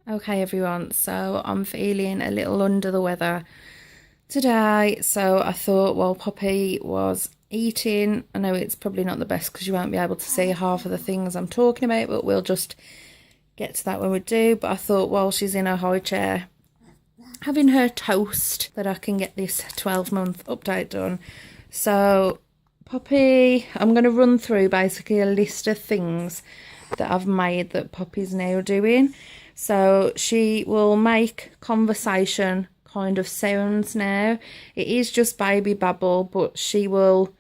Okay everyone, so I'm feeling a little under the weather today, so I thought while Poppy was eating, I know it's probably not the best because you won't be able to see half of the things I'm talking about, but we'll just get to that when we do. But I thought while she's in her high chair having her toast that I can get this 12-month update done. So Poppy, I'm going to run through basically a list of things that I've made that Poppy's now doing. So she will make conversation kind of sounds now. It is just baby babble, but she will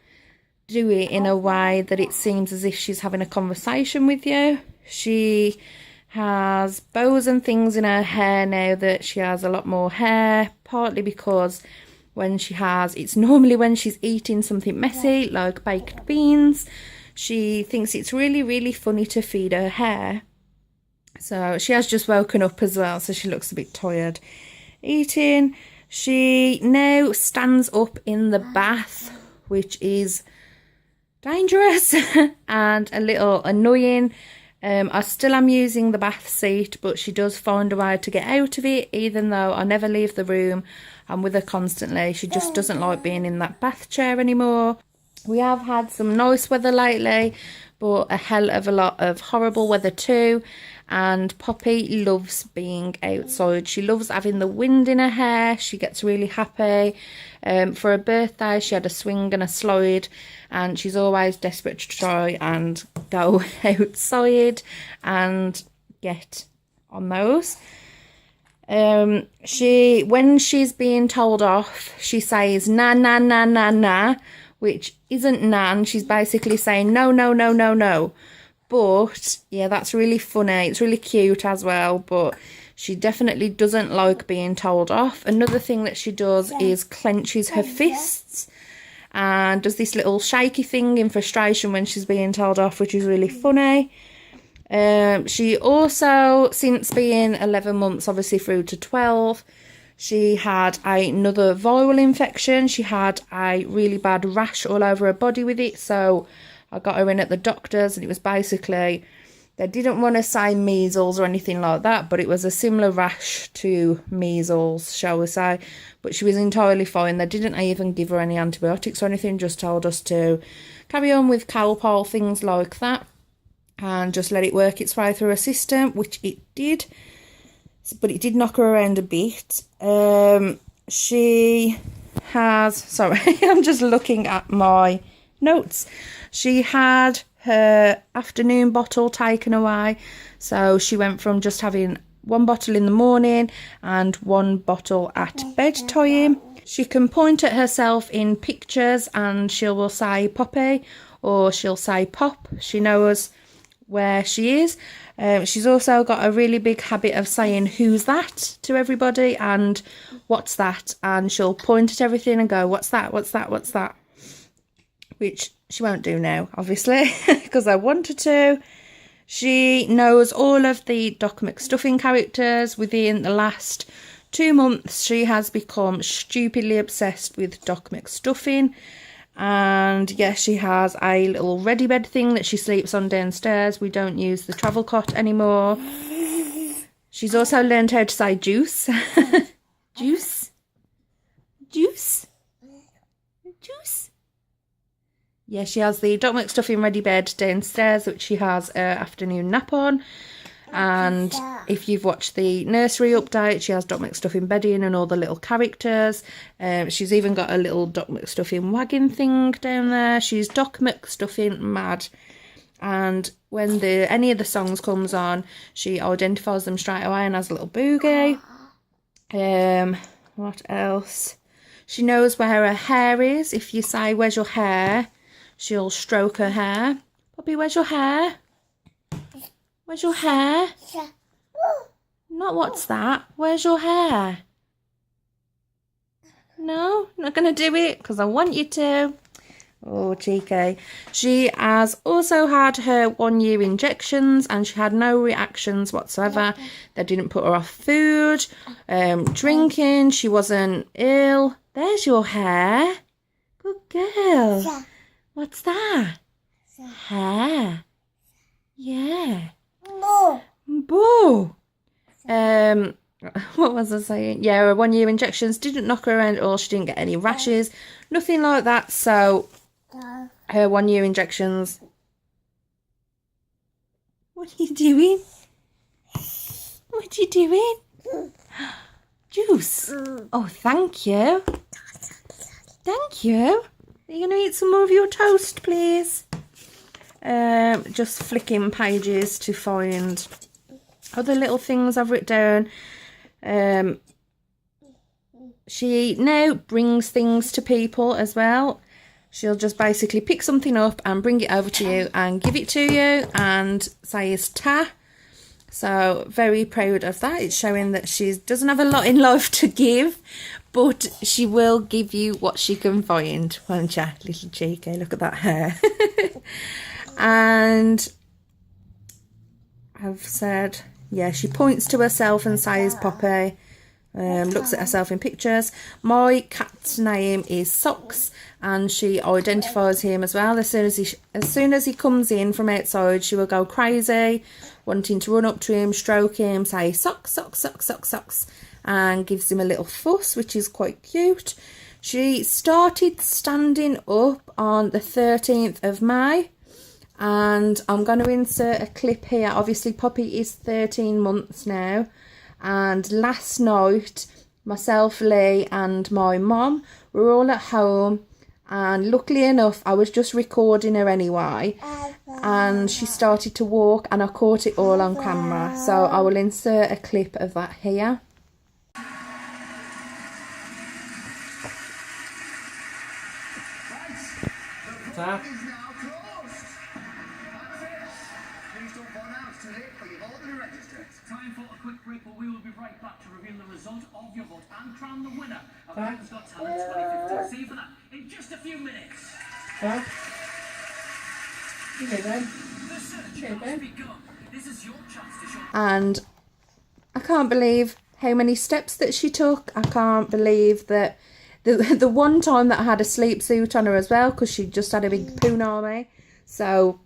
do it in a way that it seems as if she's having a conversation with you. She has bows and things in her hair now that she has a lot more hair, partly because it's normally when she's eating something messy like baked beans. She thinks it's really, really funny to feed her hair. So she has just woken up as well, so she looks a bit tired eating. She now stands up in the bath, which is dangerous and a little annoying. I still am using the bath seat, but she does find a way to get out of it, even though I never leave the room. I'm with her constantly. She just doesn't like being in that bath chair anymore. We have had some nice weather lately, but a hell of a lot of horrible weather too. And Poppy loves being outside. She loves having the wind in her hair. She gets really happy. For her birthday, she had a swing and a slide, and she's always desperate to try and go outside and get on those. When she's being told off, she says na na na na na, which isn't nan. She's basically saying no no no no no. But yeah, that's really funny. It's really cute as well, but she definitely doesn't like being told off. Another thing that she does is clenches her fists and does this little shaky thing in frustration when she's being told off, which is really funny. She also, since being 11 months, obviously through to 12, she had another viral infection. She had a really bad rash all over her body with it, so I got her in at the doctor's, and it was basically, they didn't want to say measles or anything like that, but it was a similar rash to measles, shall we say. But she was entirely fine. They didn't even give her any antibiotics or anything, just told us to carry on with Calpol, things like that, and just let it work its way through her system, which it did. But it did knock her around a bit. She has, sorry, I'm just looking at my notes. She had her afternoon bottle taken away, so she went from just having one bottle in the morning and one bottle at bedtime. She can point at herself in pictures and she will say Poppy or she'll say Pop. She knows where she is. She's also got a really big habit of saying who's that to everybody and what's that, and she'll point at everything and go what's that, what's that, what's that, which she won't do now, obviously, because I want her to. She knows all of the Doc McStuffin characters. Within the last 2 months, she has become stupidly obsessed with Doc McStuffin. And yes, she has a little ready bed thing that she sleeps on downstairs. We don't use the travel cot anymore. She's also learned how to say juice. Juice. Juice. Juice. Yeah, she has the Doc McStuffin ready bed downstairs, which she has her afternoon nap on. And if you've watched the nursery update, she has Doc McStuffin bedding and all the little characters. She's even got a little Doc McStuffin wagon thing down there. She's Doc McStuffin mad. And when any of the songs comes on, she identifies them straight away and has a little boogie. What else? She knows where her hair is. If you say, where's your hair? She'll stroke her hair. Poppy, where's your hair? Where's your hair? Not what's that? Where's your hair? No, not going to do it because I want you to. Oh, cheeky. She has also had her 1-year injections and she had no reactions whatsoever. They didn't put her off food, drinking. She wasn't ill. There's your hair. Good girl. What's that? Hair. Yeah. Boo. What was I saying? Yeah, her 1 year injections didn't knock her around at all. She didn't get any rashes, nothing like that. So her 1 year injections. What are you doing? What are you doing? Juice. Oh, thank you. Thank you. Are you going to eat some more of your toast, please? Just flicking pages to find other little things I've written down. She now brings things to people as well. She'll just basically pick something up and bring it over to you and give it to you and say it's ta. So very proud of that. It's showing that she doesn't have a lot in life to give, but she will give you what she can find, won't you? Little cheeky, look at that hair. And I've said, yeah, she points to herself and says Poppy. Looks at herself in pictures. My cat's name is Socks, and she identifies him as well. As soon as he comes in from outside, she will go crazy, wanting to run up to him, stroke him, say Socks, Socks, Socks, Socks, Socks, and gives him a little fuss, which is quite cute. She started standing up on the 13th of May, and I'm going to insert a clip here. Obviously, Poppy is 13 months now. And last night, myself, Lee and my mum were all at home, and luckily enough, I was just recording her anyway, and she started to walk and I caught it all on camera. So I will insert a clip of that here. Time for a quick break, but we will be right back to reveal the result of your vote and crown the winner of Britain's Got Talent 2015. See you for that in just a few minutes. The search has begun. This is your chance to show. And I can't believe how many steps that she took. I can't believe that the one time that I had a sleep suit on her as well, because she just had a big punami. So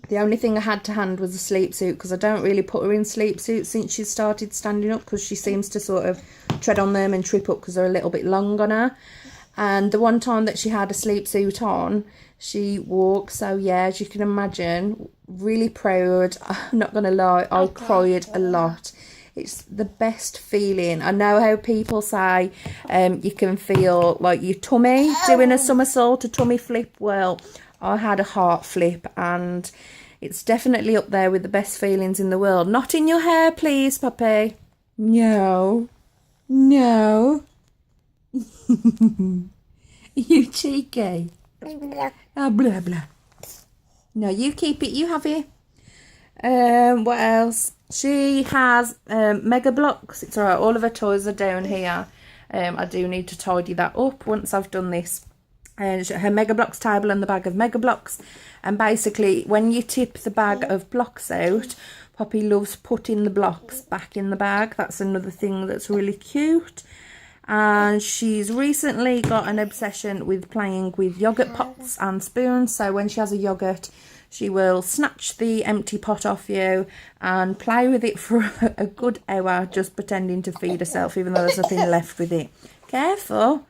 the only thing I had to hand was a sleep suit, because I don't really put her in sleep suits since she started standing up, because she seems to sort of tread on them and trip up because they're a little bit long on her. And the one time that she had a sleep suit on, she walked. So yeah, as you can imagine, really proud. I'm not going to lie, I cried a lot. It's the best feeling. I know how people say you can feel like your tummy doing a somersault, a tummy flip. Well, I had a heart flip, and it's definitely up there with the best feelings in the world. Not in your hair, please, Poppy. No. No. You cheeky. Oh, blah, blah. No, you keep it. You have it. What else? She has Mega Bloks. It's alright. All of her toys are down here. I do need to tidy that up once I've done this. And her Mega Bloks table and the bag of Mega Bloks. And basically, when you tip the bag of blocks out, Poppy loves putting the blocks back in the bag. That's another thing that's really cute. And she's recently got an obsession with playing with yogurt pots and spoons. So when she has a yogurt, she will snatch the empty pot off you and play with it for a good hour, just pretending to feed herself, even though there's nothing left with it. Careful.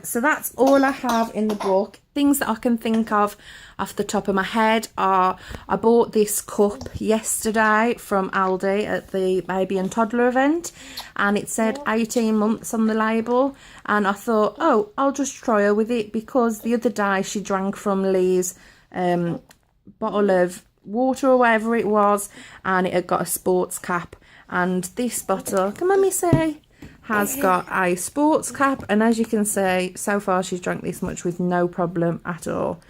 So that's all I have in the book. Things that I can think of off the top of my head are, I bought this cup yesterday from Aldi at the baby and toddler event, and it said 18 months on the label, and I thought, oh, I'll just try her with it, because the other day she drank from Lee's bottle of water or whatever it was, and it had got a sports cap, and this bottle, can Mummy say, has got a sports cap, and as you can see, so far she's drank this much with no problem at all.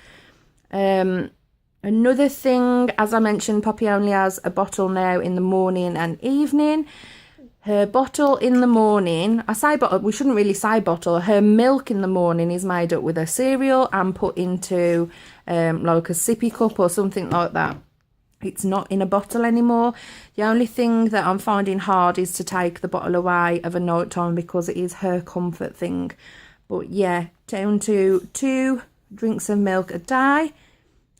Another thing, as I mentioned, Poppy only has a bottle now in the morning and evening. Her bottle in the morning, I say bottle, we shouldn't really say bottle, her milk in the morning is made up with her cereal and put into like a sippy cup or something like that. It's not in a bottle anymore. The only thing that I'm finding hard is to take the bottle away of a night time, because it is her comfort thing. But yeah, down to 2 drinks of milk a day.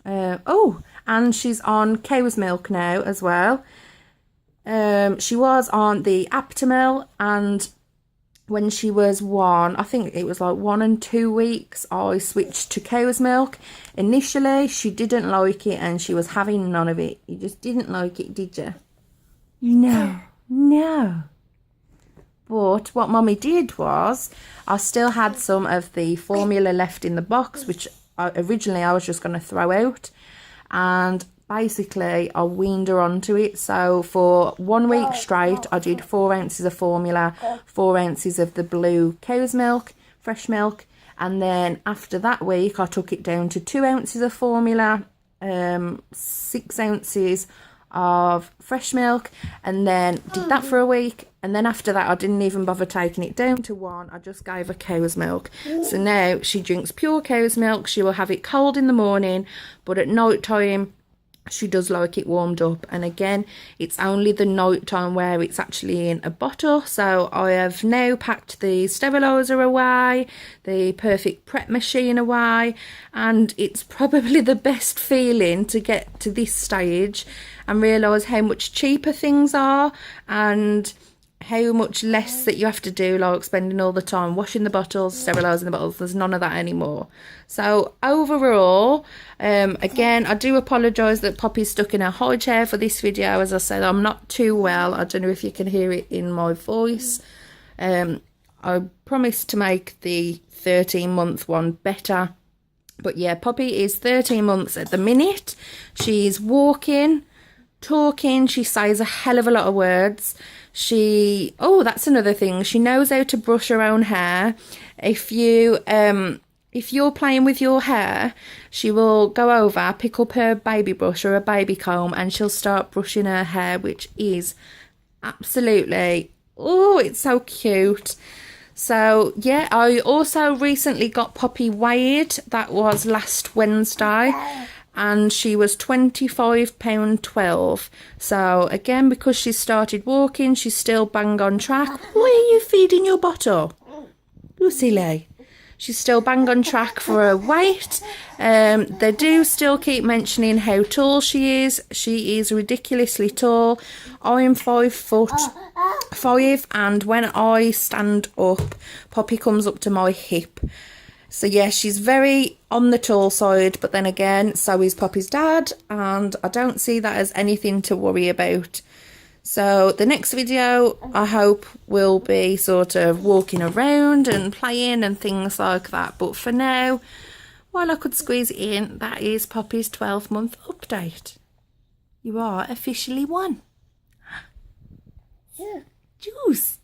Oh, and she's on cow's milk now as well. She was on the Aptamil, and when she was 1, I think it was like 1 and 2 weeks, I switched to cow's milk. Initially, she didn't like it and she was having none of it. You just didn't like it, did you? No, no. But what Mummy did was, I still had some of the formula left in the box, which originally I was just going to throw out. And basically, I weaned her onto it. So for 1 week straight, I did 4 ounces of formula, 4 ounces of the blue cow's milk, fresh milk. And then after that week, I took it down to 2 ounces of formula, 6 ounces of fresh milk, and then did that for a week. And then after that, I didn't even bother taking it down to 1. I just gave her cow's milk. So now she drinks pure cow's milk. She will have it cold in the morning, but at night time, she does like it warmed up. And again, it's only the night time where it's actually in a bottle. So I have now packed the steriliser away, the perfect prep machine away, and it's probably the best feeling to get to this stage and realise how much cheaper things are and how much less that you have to do, like spending all the time washing the bottles, sterilising the bottles. There's none of that anymore. So overall, again, I do apologise that Poppy's stuck in a high chair for this video. As I said, I'm not too well. I don't know if you can hear it in my voice. I promised to make the 13-month one better. But yeah, Poppy is 13 months at the minute. She's walking, talking. She says a hell of a lot of words. Oh, that's another thing. She knows how to brush her own hair. If you're playing with your hair, she will go over, pick up her baby brush or a baby comb, and she'll start brushing her hair, which is absolutely, oh, it's so cute. So yeah, I also recently got Poppy weighed. That was last Wednesday. And she was £25.12. So again, because she started walking, she's still bang on track. Why are you feeding your bottle? You silly. She's still bang on track for her weight. They do still keep mentioning how tall she is. She is ridiculously tall. I'm 5'5", and when I stand up, Poppy comes up to my hip. So yeah, she's very on the tall side, but then again, so is Poppy's dad, and I don't see that as anything to worry about. So the next video, I hope, will be sort of walking around and playing and things like that. But for now, while I could squeeze it in, that is Poppy's 12-month update. You are officially 1. Yeah. Juice.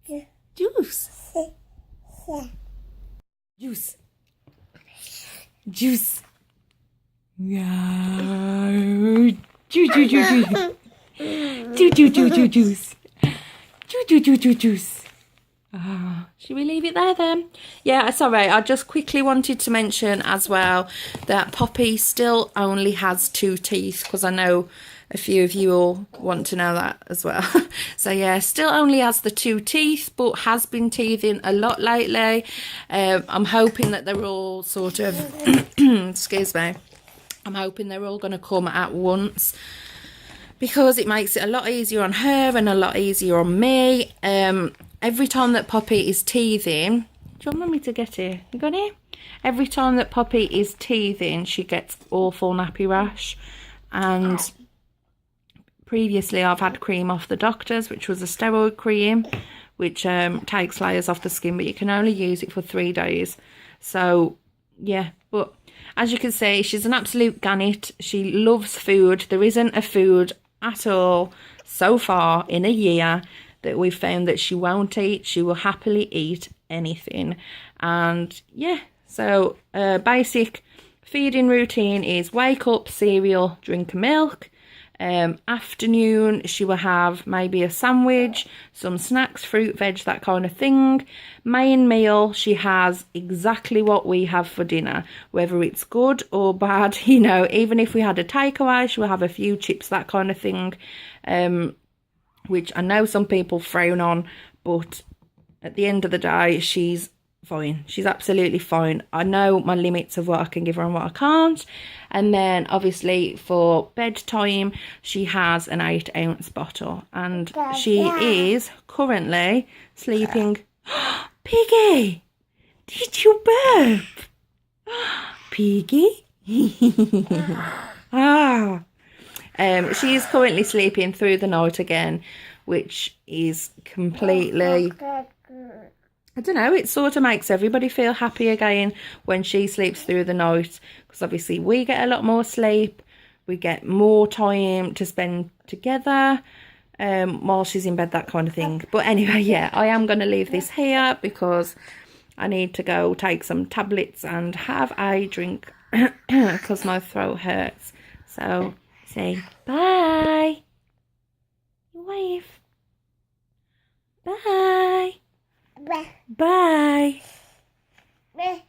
Yeah. Juice. Yeah. Juice. Juice. Yeah. Juice. Juice. Juice. Juice. Juice. Should we leave it there then? Yeah, sorry, I just quickly wanted to mention as well that Poppy still only has 2 teeth, because I know a few of you all want to know that as well. So yeah, still only has the 2 teeth, but has been teething a lot lately. I'm hoping that they're all sort of, excuse me, I'm hoping they're all going to come at once, because it makes it a lot easier on her and a lot easier on me. Every time that Poppy is teething, do you want Mummy to get here? You got here? Every time that Poppy is teething, she gets awful nappy rash. And previously I've had cream off the doctor's, which was a steroid cream, which takes layers off the skin, but you can only use it for 3 days. So yeah, but as you can see, she's an absolute gannet. She loves food. There isn't a food at all so far in a year that we've found that she won't eat. She will happily eat anything. And yeah, so basic feeding routine is wake up, cereal, drink milk. Afternoon, she will have maybe a sandwich, some snacks, fruit, veg, that kind of thing. Main meal, she has exactly what we have for dinner, whether it's good or bad. You know, even if we had a takeaway, she will have a few chips, that kind of thing, which I know some people frown on, but at the end of the day, she's fine. She's absolutely fine. I know my limits of what I can give her and what I can't. And then obviously for bedtime, she has an 8-ounce bottle, and she is currently sleeping. Piggy, did you burp? Piggy? Ah. She is currently sleeping through the night again, which is completely, I don't know, it sort of makes everybody feel happy again when she sleeps through the night, because obviously we get a lot more sleep, we get more time to spend together while she's in bed, that kind of thing. But anyway, yeah, I am going to leave this here because I need to go take some tablets and have a drink because my throat hurts. So say bye. Wave. Bye. Bye. Bye. Bye.